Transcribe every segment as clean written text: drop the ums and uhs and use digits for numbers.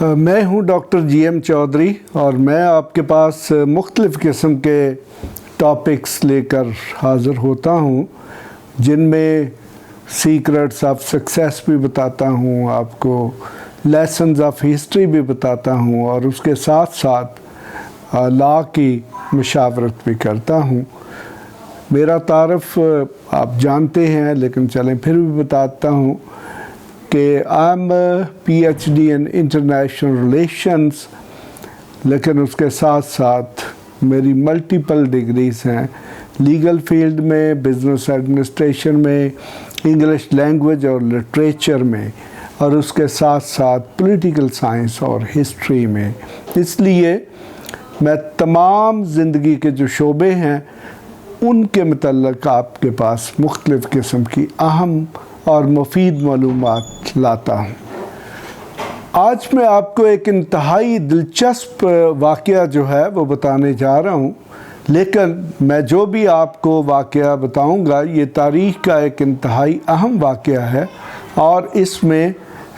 میں ہوں doctor G M Chaudhry اور میں آپ کے پاس مختلف قسم کے ٹاپکس لے کر حاضر ہوتا ہوں، جن میں سیکرٹس آف سکسیس بھی بتاتا ہوں، آپ کو لیسنز آف ہسٹری بھی بتاتا ہوں، اور اس کے ساتھ ساتھ لا کی مشاورت بھی کرتا ہوں۔ میرا تعارف آپ جانتے ہیں، لیکن چلیں پھر بھی بتاتا ہوں کہ I am P H D in international relations, لیکن اس کے ساتھ ساتھ میری ملٹیپل ڈگریز ہیں لیگل فیلڈ میں، بزنس ایڈمنسٹریشن میں، انگلش لینگویج اور لٹریچر میں، اور اس کے ساتھ ساتھ پولیٹیکل سائنس اور ہسٹری میں۔ اس لیے میں تمام زندگی کے جو شعبے ہیں ان کے متعلق آپ کے پاس مختلف قسم کی اہم اور مفید معلومات لاتا ہوں۔ آج میں آپ کو ایک انتہائی دلچسپ واقعہ جو ہے وہ بتانے جا رہا ہوں، لیکن میں جو بھی آپ کو واقعہ بتاؤں گا یہ تاریخ کا ایک انتہائی اہم واقعہ ہے، اور اس میں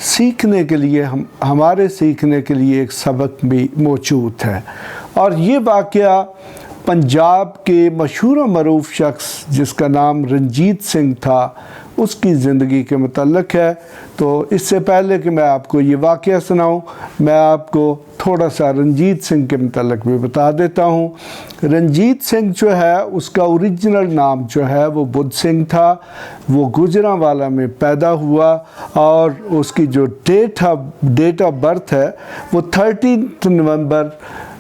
سیکھنے کے لیے ہمارے سیکھنے کے لیے ایک سبق بھی موجود ہے۔ اور یہ واقعہ پنجاب کے مشہور و معروف شخص جس کا نام رنجیت سنگھ تھا، اس کی زندگی کے متعلق ہے۔ تو اس سے پہلے کہ میں آپ کو یہ واقعہ سناؤں، میں آپ کو تھوڑا سا رنجیت سنگھ کے متعلق بھی بتا دیتا ہوں۔ رنجیت سنگھ جو ہے اس کا اوریجنل نام جو ہے وہ بدھ سنگھ تھا۔ وہ گوجرانوالہ میں پیدا ہوا، اور اس کی جو ڈیٹ آف برتھ ہے وہ 13 نومبر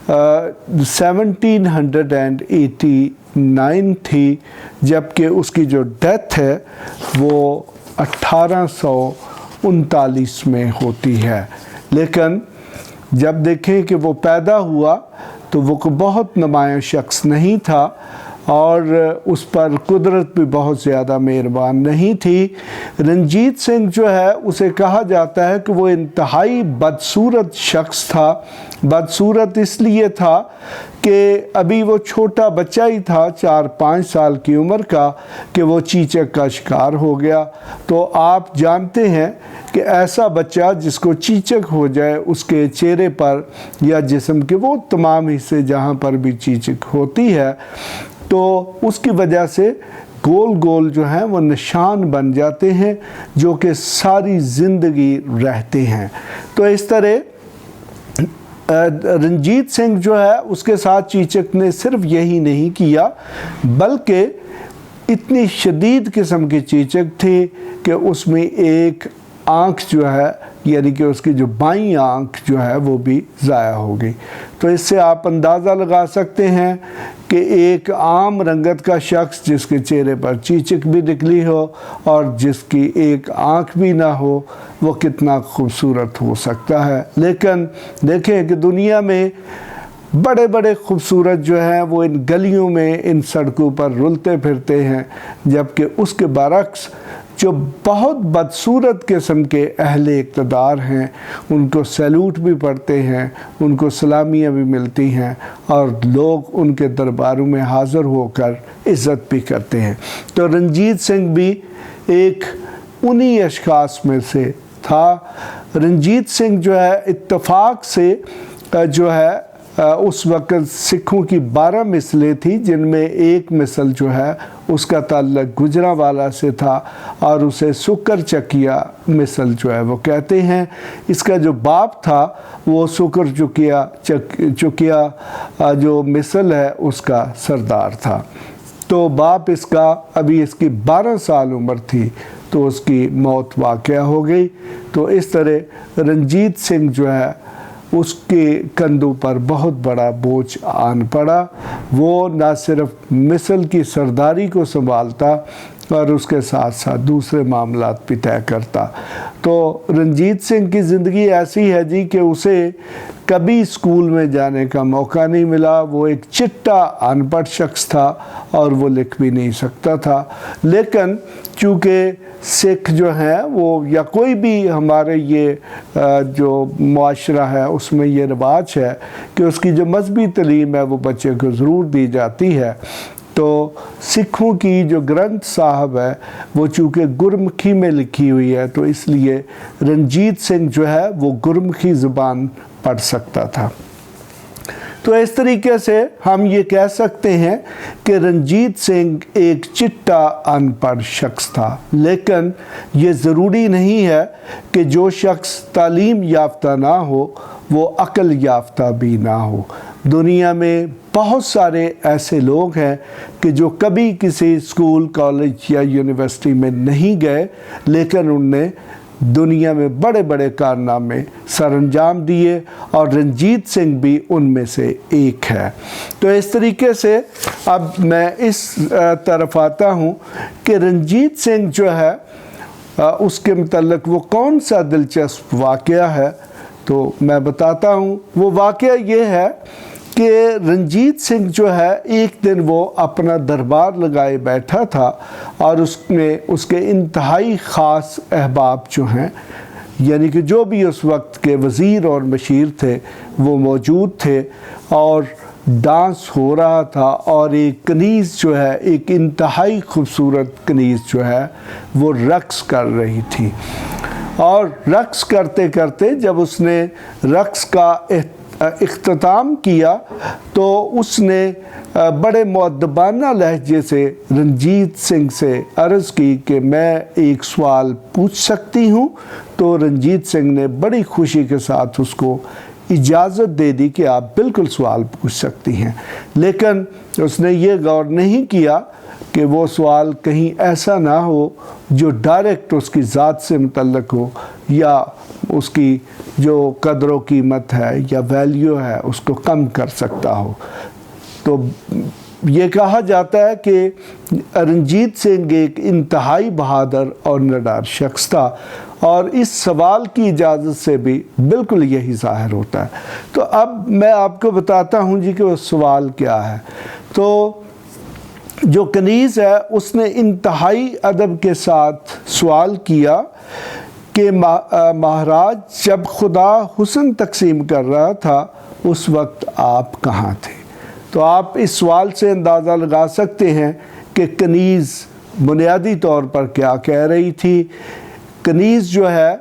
1789 تھی، جبکہ اس کی جو ڈیتھ ہے وہ 1839 میں ہوتی ہے۔ لیکن جب دیکھیں کہ وہ پیدا ہوا تو وہ بہت نمایاں شخص نہیں تھا، اور اس پر قدرت بھی بہت زیادہ مہربان نہیں تھی۔ رنجیت سنگھ جو ہے اسے کہا جاتا ہے کہ وہ انتہائی بدصورت شخص تھا۔ بدصورت اس لیے تھا کہ ابھی وہ چھوٹا بچہ ہی تھا، 4-5 سال کی عمر کا، کہ وہ چیچک کا شکار ہو گیا۔ تو آپ جانتے ہیں کہ ایسا بچہ جس کو چیچک ہو جائے، اس کے چہرے پر یا جسم کے وہ تمام حصے جہاں پر بھی چیچک ہوتی ہے، تو اس کی وجہ سے گول گول جو ہیں وہ نشان بن جاتے ہیں جو کہ ساری زندگی رہتے ہیں۔ تو اس طرح رنجیت سنگھ جو ہے اس کے ساتھ چیچک نے صرف یہی نہیں کیا، بلکہ اتنی شدید قسم کی چیچک تھی کہ اس میں ایک آنکھ جو ہے، یعنی کہ اس کی جو بائیں آنکھ جو ہے وہ بھی ضائع ہو گئی۔ تو اس سے آپ اندازہ لگا سکتے ہیں کہ ایک عام رنگت کا شخص جس کے چہرے پر چیچک بھی نکلی ہو اور جس کی ایک آنکھ بھی نہ ہو، وہ کتنا خوبصورت ہو سکتا ہے۔ لیکن دیکھیں کہ دنیا میں بڑے بڑے خوبصورت جو ہیں وہ ان گلیوں میں، ان سڑکوں پر رلتے پھرتے ہیں، جبکہ اس کے برعکس جو بہت بدصورت قسم کے اہل اقتدار ہیں ان کو سیلوٹ بھی پڑتے ہیں، ان کو سلامیاں بھی ملتی ہیں، اور لوگ ان کے درباروں میں حاضر ہو کر عزت بھی کرتے ہیں۔ تو رنجیت سنگھ بھی ایک انہی اشخاص میں سے تھا۔ رنجیت سنگھ جو ہے اتفاق سے جو ہے اس وقت سکھوں کی 12 مثلیں تھیں، جن میں ایک مثل جو ہے اس کا تعلق گوجرانوالہ سے تھا، اور اسے سکر چکیا مثل جو ہے وہ کہتے ہیں۔ اس کا جو باپ تھا وہ سکر چکیا جو مثل ہے اس کا سردار تھا۔ تو باپ اس کا، ابھی اس کی 12 سال عمر تھی تو اس کی موت واقع ہو گئی۔ تو اس طرح رنجیت سنگھ جو ہے اس کے کندھوں پر بہت بڑا بوجھ آن پڑا۔ وہ نہ صرف مثل کی سرداری کو سنبھالتا اور اس کے ساتھ ساتھ دوسرے معاملات بھی طے کرتا۔ تو رنجیت سنگھ کی زندگی ایسی ہے جی کہ اسے کبھی اسکول میں جانے کا موقع نہیں ملا۔ وہ ایک چٹا ان پڑھ شخص تھا اور وہ لکھ بھی نہیں سکتا تھا، لیکن چونکہ سکھ جو ہیں وہ، یا کوئی بھی ہمارے یہ جو معاشرہ ہے اس میں یہ رواج ہے کہ اس کی جو مذہبی تعلیم ہے وہ بچے کو ضرور دی جاتی ہے، تو سکھوں کی جو گرنتھ صاحب ہے وہ چونکہ گرمکھی میں لکھی ہوئی ہے تو اس لیے رنجیت سنگھ جو ہے وہ گرمکھی زبان پڑھ سکتا تھا۔ تو اس طریقے سے ہم یہ کہہ سکتے ہیں کہ رنجیت سنگھ ایک چٹا ان پڑھ شخص تھا، لیکن یہ ضروری نہیں ہے کہ جو شخص تعلیم یافتہ نہ ہو وہ عقل یافتہ بھی نہ ہو۔ دنیا میں بہت سارے ایسے لوگ ہیں کہ جو کبھی کسی اسکول، کالج یا یونیورسٹی میں نہیں گئے، لیکن ان نے دنیا میں بڑے بڑے کارنامے سر انجام دیے، اور رنجیت سنگھ بھی ان میں سے ایک ہے۔ تو اس طریقے سے اب میں اس طرف آتا ہوں کہ رنجیت سنگھ جو ہے اس کے متعلق وہ کون سا دلچسپ واقعہ ہے، تو میں بتاتا ہوں۔ وہ واقعہ یہ ہے کہ رنجیت سنگھ جو ہے ایک دن وہ اپنا دربار لگائے بیٹھا تھا، اور اس میں اس کے انتہائی خاص احباب جو ہیں، یعنی کہ جو بھی اس وقت کے وزیر اور مشیر تھے وہ موجود تھے، اور ڈانس ہو رہا تھا، اور ایک کنیز جو ہے، ایک انتہائی خوبصورت کنیز جو ہے وہ رقص کر رہی تھی۔ اور رقص کرتے کرتے جب اس نے رقص کا اختتام کیا تو اس نے بڑے مؤدبانہ لہجے سے رنجیت سنگھ سے عرض کی کہ میں ایک سوال پوچھ سکتی ہوں؟ تو رنجیت سنگھ نے بڑی خوشی کے ساتھ اس کو اجازت دے دی کہ آپ بالکل سوال پوچھ سکتی ہیں، لیکن اس نے یہ غور نہیں کیا کہ وہ سوال کہیں ایسا نہ ہو جو ڈائریکٹ اس کی ذات سے متعلق ہو، یا اس کی جو قدر و قیمت ہے یا ویلیو ہے اس کو کم کر سکتا ہو۔ تو یہ کہا جاتا ہے کہ رنجیت سنگھ ایک انتہائی بہادر اور نڈر شخص تھا، اور اس سوال کی اجازت سے بھی بالکل یہی ظاہر ہوتا ہے۔ تو اب میں آپ کو بتاتا ہوں جی کہ وہ سوال کیا ہے۔ تو جو کنیز ہے اس نے انتہائی ادب کے ساتھ سوال کیا کہ مہاراج جب خدا حسن تقسیم کر رہا تھا اس وقت آپ کہاں تھے؟ تو آپ اس سوال سے اندازہ لگا سکتے ہیں کہ کنیز بنیادی طور پر کیا کہہ رہی تھی۔ کنیز جو ہے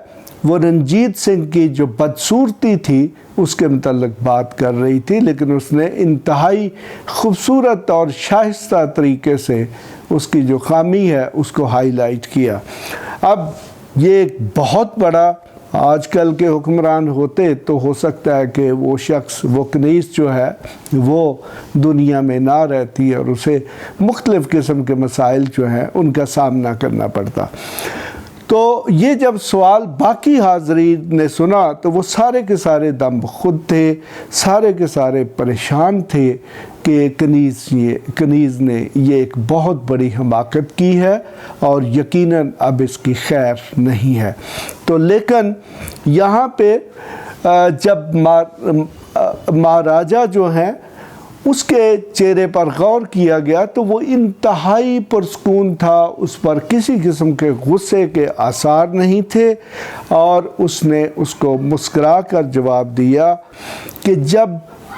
وہ رنجیت سنگھ کی جو بدصورتی تھی اس کے متعلق بات کر رہی تھی، لیکن اس نے انتہائی خوبصورت اور شائستہ طریقے سے اس کی جو خامی ہے اس کو ہائی لائٹ کیا۔ اب یہ ایک بہت بڑا آج کل کے حکمران ہوتے تو ہو سکتا ہے کہ وہ شخص، وہ کنیز جو ہے وہ دنیا میں نہ رہتی اور اسے مختلف قسم کے مسائل جو ہیں ان کا سامنا کرنا پڑتا۔ تو یہ جب سوال باقی حاضرین نے سنا تو وہ سارے کے سارے دم خود تھے، سارے کے سارے پریشان تھے کہ کنیز نے یہ ایک بہت بڑی حماقت کی ہے اور یقیناً اب اس کی خیر نہیں ہے۔ تو لیکن یہاں پہ جب مہاراجہ جو ہیں اس کے چہرے پر غور کیا گیا تو وہ انتہائی پرسکون تھا، اس پر کسی قسم کے غصے کے آثار نہیں تھے، اور اس نے اس کو مسکرا کر جواب دیا کہ جب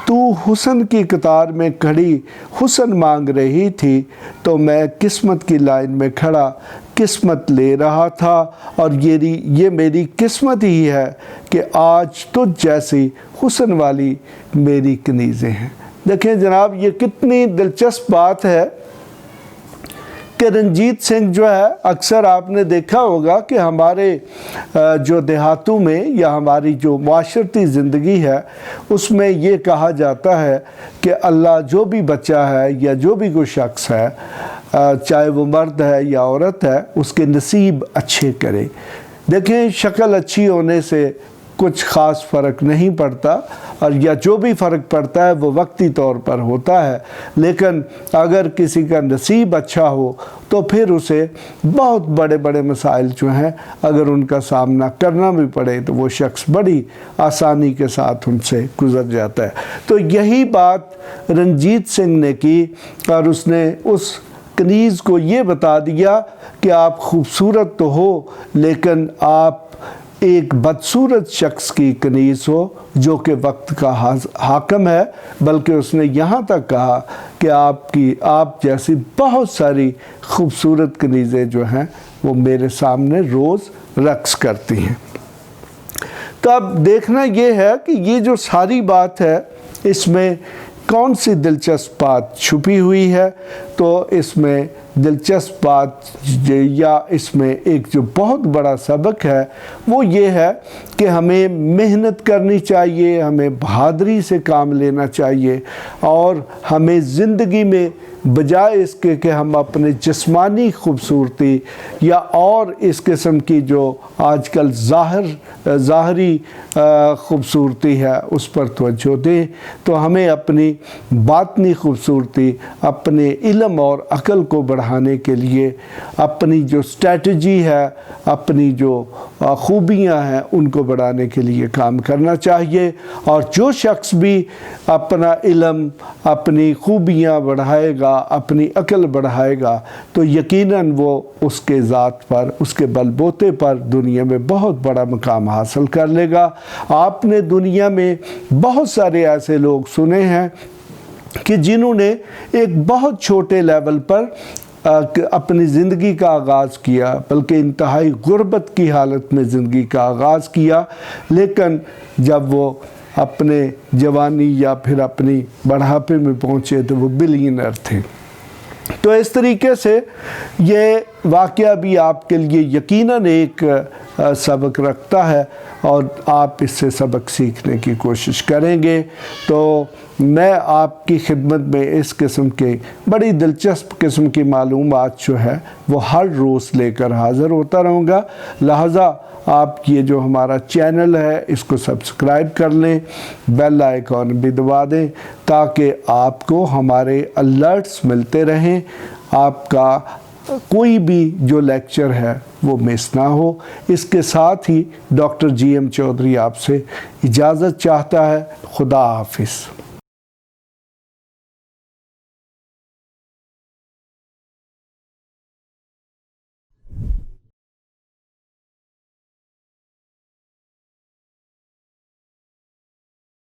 تو حسن کی قطار میں کھڑی حسن مانگ رہی تھی تو میں قسمت کی لائن میں کھڑا قسمت لے رہا تھا، اور یہ میری قسمت ہی ہے کہ آج تجھ جیسی حسن والی میری کنیزیں ہیں۔ دیکھیں جناب، یہ کتنی دلچسپ بات ہے کہ رنجیت سنگھ جو ہے، اکثر آپ نے دیکھا ہوگا کہ ہمارے جو دیہاتوں میں یا ہماری جو معاشرتی زندگی ہے اس میں یہ کہا جاتا ہے کہ اللہ جو بھی بچہ ہے یا جو بھی کوئی شخص ہے، چاہے وہ مرد ہے یا عورت ہے، اس کے نصیب اچھے کرے۔ دیکھیں، شکل اچھی ہونے سے کچھ خاص فرق نہیں پڑتا، اور یا جو بھی فرق پڑتا ہے وہ وقتی طور پر ہوتا ہے، لیکن اگر کسی کا نصیب اچھا ہو تو پھر اسے بہت بڑے بڑے مسائل جو ہیں اگر ان کا سامنا کرنا بھی پڑے تو وہ شخص بڑی آسانی کے ساتھ ان سے گزر جاتا ہے۔ تو یہی بات رنجیت سنگھ نے کی، اور اس نے اس کنیز کو یہ بتا دیا کہ آپ خوبصورت تو ہو لیکن آپ ایک بدصورت شخص کی کنیز ہو جو کہ وقت کا حاکم ہے، بلکہ اس نے یہاں تک کہا کہ آپ جیسی بہت ساری خوبصورت کنیزیں جو ہیں وہ میرے سامنے روز رقص کرتی ہیں۔ تو اب دیکھنا یہ ہے کہ یہ جو ساری بات ہے اس میں کون سی دلچسپ بات چھپی ہوئی ہے۔ تو اس میں دلچسپ بات یا اس میں ایک جو بہت بڑا سبق ہے وہ یہ ہے کہ ہمیں محنت کرنی چاہیے، ہمیں بہادری سے کام لینا چاہیے، اور ہمیں زندگی میں بجائے اس کے کہ ہم اپنے جسمانی خوبصورتی یا اور اس قسم کی جو آج کل ظاہری خوبصورتی ہے اس پر توجہ دیں، تو ہمیں اپنی باطنی خوبصورتی، اپنے علم اور عقل کو بڑھانے کے لیے اپنی جو اسٹریٹجی ہے، اپنی جو خوبیاں ہیں ان کو بڑھانے کے لیے کام کرنا چاہیے۔ اور جو شخص بھی اپنا علم، اپنی خوبیاں بڑھائے گا، اپنی عقل بڑھائے گا، تو یقیناً وہ اس کے ذات پر، اس کے بل بوتے پر دنیا میں بہت بڑا مقام حاصل کر لے گا۔ آپ نے دنیا میں بہت سارے ایسے لوگ سنے ہیں کہ جنہوں نے ایک بہت چھوٹے لیول پر اپنی زندگی کا آغاز کیا، بلکہ انتہائی غربت کی حالت میں زندگی کا آغاز کیا، لیکن جب وہ اپنے جوانی یا پھر اپنی بڑھاپے میں پہنچے تو وہ بلینئر تھے۔ تو اس طریقے سے یہ واقعہ بھی آپ کے لیے یقیناً ایک سبق رکھتا ہے، اور آپ اس سے سبق سیکھنے کی کوشش کریں گے۔ تو میں آپ کی خدمت میں اس قسم کے بڑی دلچسپ قسم کی معلومات جو ہے وہ ہر روز لے کر حاضر ہوتا رہوں گا، لہٰذا آپ یہ جو ہمارا چینل ہے اس کو سبسکرائب کر لیں، بیل آئیکن بھی دبا دیں تاکہ آپ کو ہمارے الرٹس ملتے رہیں، آپ کا کوئی بھی جو لیکچر ہے وہ مس نہ ہو۔ اس کے ساتھ ہی ڈاکٹر جی ایم چودھری آپ سے اجازت چاہتا ہے۔ خدا حافظ۔